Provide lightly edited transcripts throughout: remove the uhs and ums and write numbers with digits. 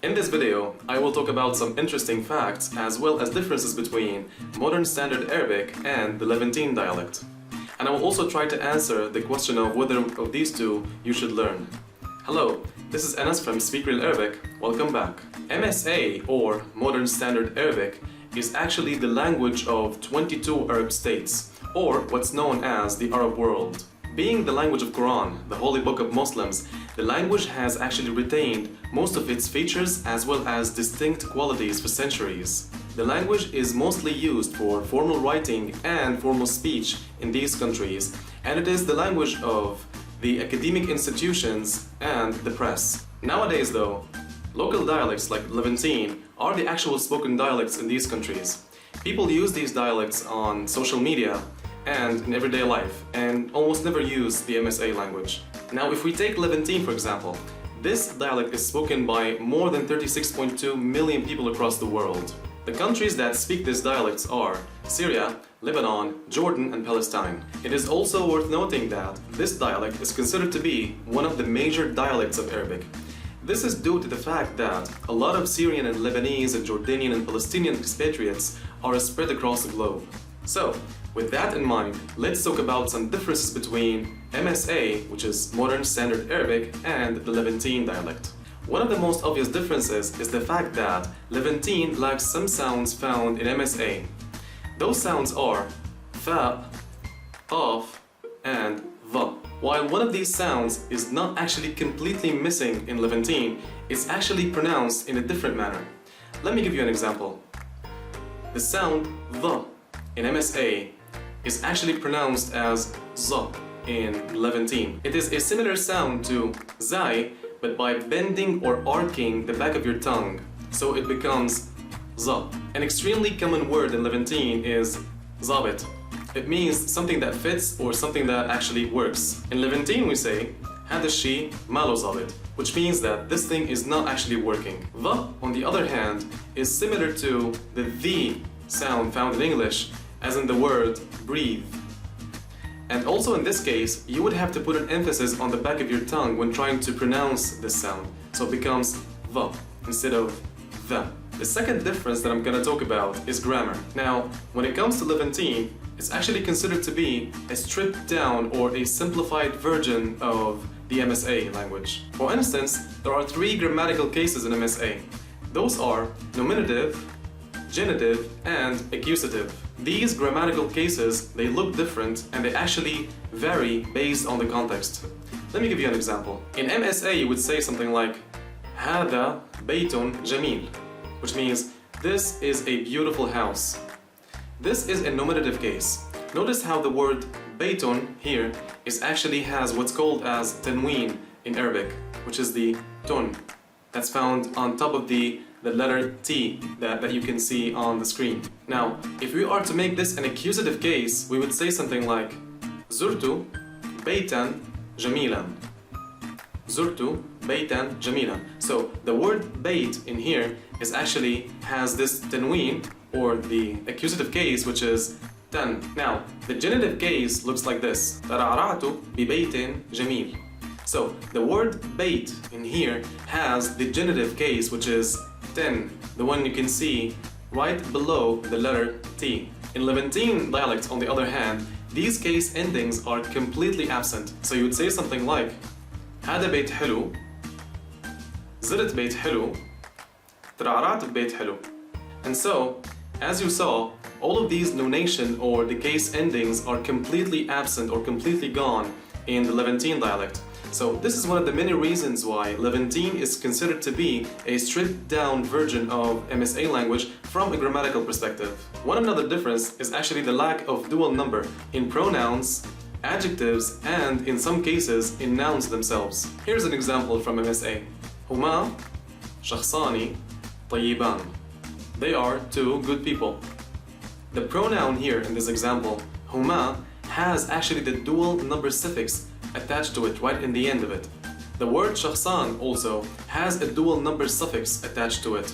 In this video, I will talk about some interesting facts as well as differences between Modern Standard Arabic and the Levantine dialect. And I will also try to answer the question of whether of these two you should learn. Hello, this is Anas from Speak Real Arabic. Welcome back. MSA, or Modern Standard Arabic, is actually the language of 22 Arab states, or what's known as the Arab world. Being the language of Quran, the holy book of Muslims, the language has actually retained most of its features as well as distinct qualities for centuries. The language is mostly used for formal writing and formal speech in these countries, and it is the language of the academic institutions and the press. Nowadays though, local dialects like Levantine are the actual spoken dialects in these countries. People use these dialects on social media and in everyday life, and almost never use the MSA language. Now, if we take Levantine for example, this dialect is spoken by more than 36.2 million people across the world. The countries that speak these dialects are Syria, Lebanon, Jordan, and Palestine. It is also worth noting that this dialect is considered to be one of the major dialects of Arabic. This is due to the fact that a lot of Syrian and Lebanese and Jordanian and Palestinian expatriates are spread across the globe. So, with that in mind, let's talk about some differences between MSA, which is Modern Standard Arabic, and the Levantine dialect. One of the most obvious differences is the fact that Levantine lacks some sounds found in MSA. Those sounds are fa, qaf, and va. While one of these sounds is not actually completely missing in Levantine, it's actually pronounced in a different manner. Let me give you an example. The sound the in MSA is actually pronounced as z in Levantine. It is a similar sound to zai, but by bending or arcing the back of your tongue, so it becomes z. An extremely common word in Levantine is zabit. It means something that fits or something that actually works. In Levantine we say هذا الشيء ما له ظابط, which means that this thing is not actually working. The, on the other hand, is similar to the sound found in English, as in the word breathe. And also in this case, you would have to put an emphasis on the back of your tongue when trying to pronounce this sound. So it becomes the instead of the. The second difference that I'm going to talk about is grammar. Now, when it comes to Levantine, it's actually considered to be a stripped down or a simplified version of the MSA language. For instance, there are 3 grammatical cases in MSA. Those are nominative, genitive, and accusative. These grammatical cases, they look different and they actually vary based on the context. Let me give you an example. In MSA, you would say something like هذا بيت جميل, which means this is a beautiful house. This is a nominative case. Notice how the word بيت here actually has what's called as tanween in Arabic, which is the tun that's found on top of the letter T that you can see on the screen. Now, if we are to make this an accusative case, we would say something like زرت بيتا جميلا. زرت بيتا جميلا. So the word بيت in here actually has this tanween, or the accusative case, which is tan. Now, the genitive case looks like this. ترعرعت ببيت جميل. So the word bait in here has the genitive case, which is ten, the one you can see right below the letter T. In Levantine dialects, on the other hand, these case endings are completely absent. So you would say something like هذا بيت حلو, زرت بيت حلو, ترعرعت ببيت حلو. And so, as you saw, all of these nonation or the case endings are completely absent or completely gone in the Levantine dialect. So this is one of the many reasons why Levantine is considered to be a stripped down version of MSA language from a grammatical perspective. One another difference is actually the lack of dual number in pronouns, adjectives, and in some cases in nouns themselves. Here's an example from MSA. هما شخصان طيبان. They are 2 good people. The pronoun here in this example, هما, has actually the dual number suffix attached to it right in the end of it. The word شخصان also has a dual number suffix attached to it,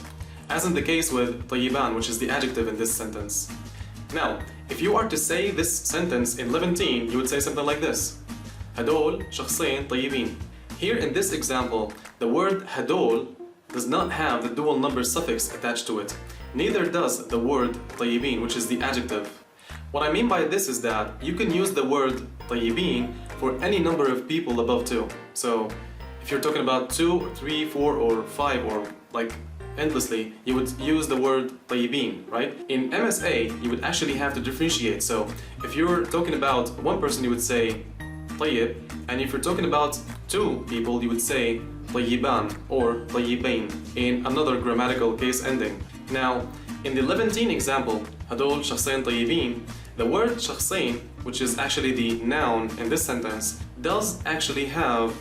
as in the case with طيبان, which is the adjective in this sentence. Now, if you are to say this sentence in Levantine, you would say something like this. هدول شخصين طيبين. Here in this example, the word هدول does not have the dual number suffix attached to it. Neither does the word طيبين, which is the adjective. What I mean by this is that you can use the word طيبين for any number of people above 2. So if you're talking about 2, 3, 4, or 5, or like endlessly, you would use the word طيبين, right? In MSA, you would actually have to differentiate. So if you're talking about one person, you would say طيب, and if you're talking about 2 people, you would say طيبان or طيبين in another grammatical case ending. Now, in the Levantine example, هدول شخصين طيبين, the word شخصين, which is actually the noun in this sentence, does actually have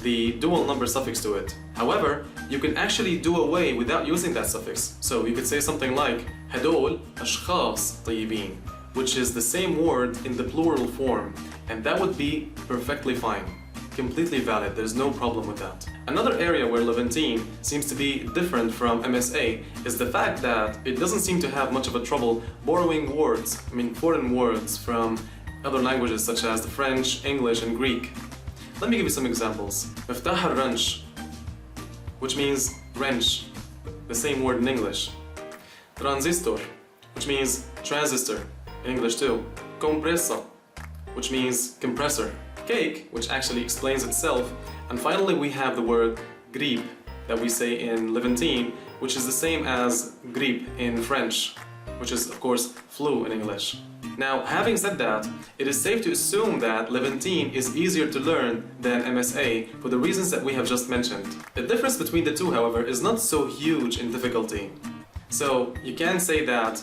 the dual number suffix to it. However, you can actually do away without using that suffix. So you could say something like هدول أشخاص طيبين, which is the same word in the plural form, and that would be perfectly fine. Completely valid, there's no problem with that. Another area where Levantine seems to be different from MSA is the fact that it doesn't seem to have much of a trouble borrowing words, foreign words from other languages such as the French, English, and Greek. Let me give you some examples. مفتاح الرنش, which means wrench, the same word in English. Transistor, which means transistor, in English too. Compressor, which means compressor. Cake, which actually explains itself. And finally we have the word grippe that we say in Levantine, which is the same as grippe in French, which is of course flu in English. Now, having said that, it is safe to assume that Levantine is easier to learn than MSA for the reasons that we have just mentioned. The difference between the two, however, is not so huge in difficulty. So you can say that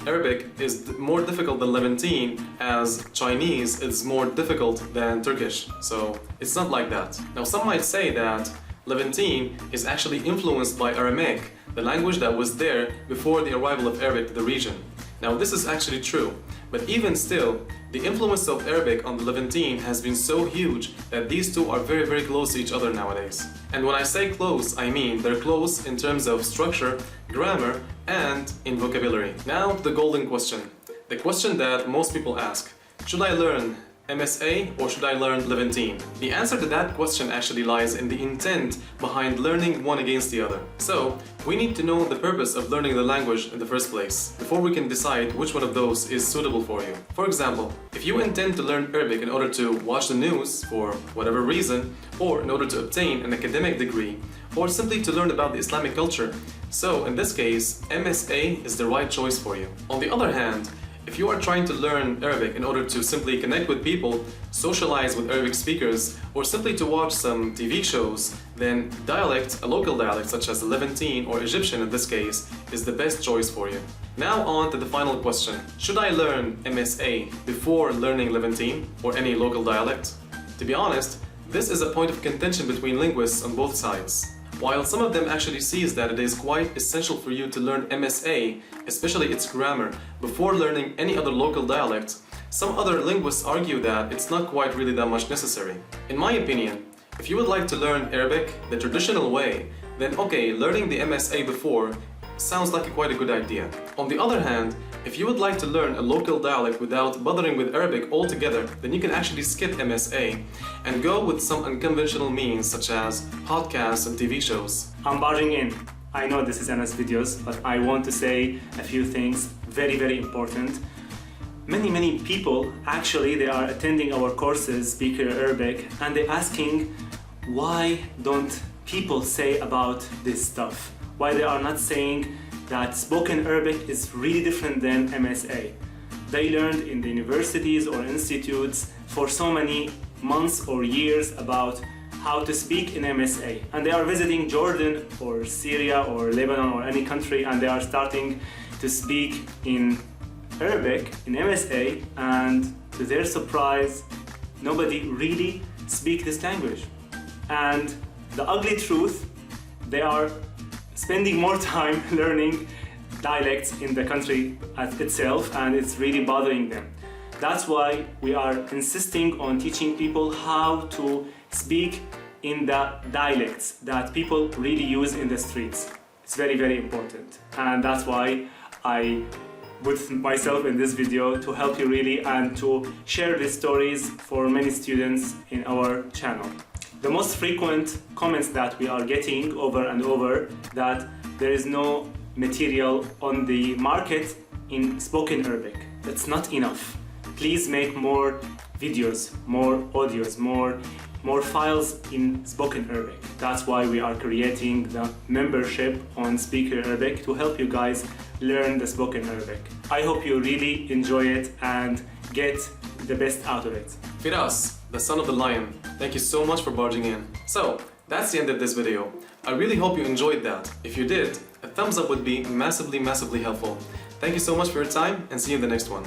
Arabic is more difficult than Levantine, as Chinese is more difficult than Turkish. So it's not like that. Now, some might say that Levantine is actually influenced by Aramaic, the language that was there before the arrival of Arabic to the region. Now, this is actually true, but even still, the influence of Arabic on the Levantine has been so huge that these two are very, very close to each other nowadays. And when I say close, I mean they're close in terms of structure, grammar, and in vocabulary. Now, the golden question. The question that most people ask. Should I learn MSA or should I learn Levantine? The answer to that question actually lies in the intent behind learning one against the other. So, we need to know the purpose of learning the language in the first place, before we can decide which one of those is suitable for you. For example, if you intend to learn Arabic in order to watch the news for whatever reason, or in order to obtain an academic degree, or simply to learn about the Islamic culture, so in this case, MSA is the right choice for you. On the other hand, if you are trying to learn Arabic in order to simply connect with people, socialize with Arabic speakers, or simply to watch some TV shows, then dialect, a local dialect such as Levantine or Egyptian in this case, is the best choice for you. Now on to the final question. Should I learn MSA before learning Levantine or any local dialect? To be honest, this is a point of contention between linguists on both sides. While some of them actually sees that it is quite essential for you to learn MSA, especially its grammar, before learning any other local dialect, some other linguists argue that it's not quite really that much necessary. In my opinion, if you would like to learn Arabic the traditional way, then okay, learning the MSA before sounds like quite a good idea. On the other hand, if you would like to learn a local dialect without bothering with Arabic altogether, then you can actually skip MSA and go with some unconventional means such as podcasts and TV shows. I'm barging in. I know this is MS Videos, but I want to say a few things very, very important. Many people actually they are attending our courses, speaking Arabic, and they're asking why don't people say about this stuff? Why they are not saying that spoken Arabic is really different than MSA. They learned in the universities or institutes for so many months or years about how to speak in MSA, and they are visiting Jordan or Syria or Lebanon or any country, and they are starting to speak in Arabic in MSA, and to their surprise nobody really speaks this language. And the ugly truth, they are spending more time learning dialects in the country itself, and it's really bothering them. That's why we are insisting on teaching people how to speak in the dialects that people really use in the streets. It's very, very important. And that's why I put myself in this video to help you really and to share these stories for many students in our channel. The most frequent comments that we are getting over and over that there is no material on the market in spoken Arabic. That's not enough. Please make more videos, more audios, more files in spoken Arabic. That's why we are creating the membership on Speaker Arabic to help you guys learn the spoken Arabic. I hope you really enjoy it and get the best out of it. Firas, the son of the lion, thank you so much for barging in. So, that's the end of this video. I really hope you enjoyed that. If you did, a thumbs up would be massively helpful. Thank you so much for your time and see you in the next one.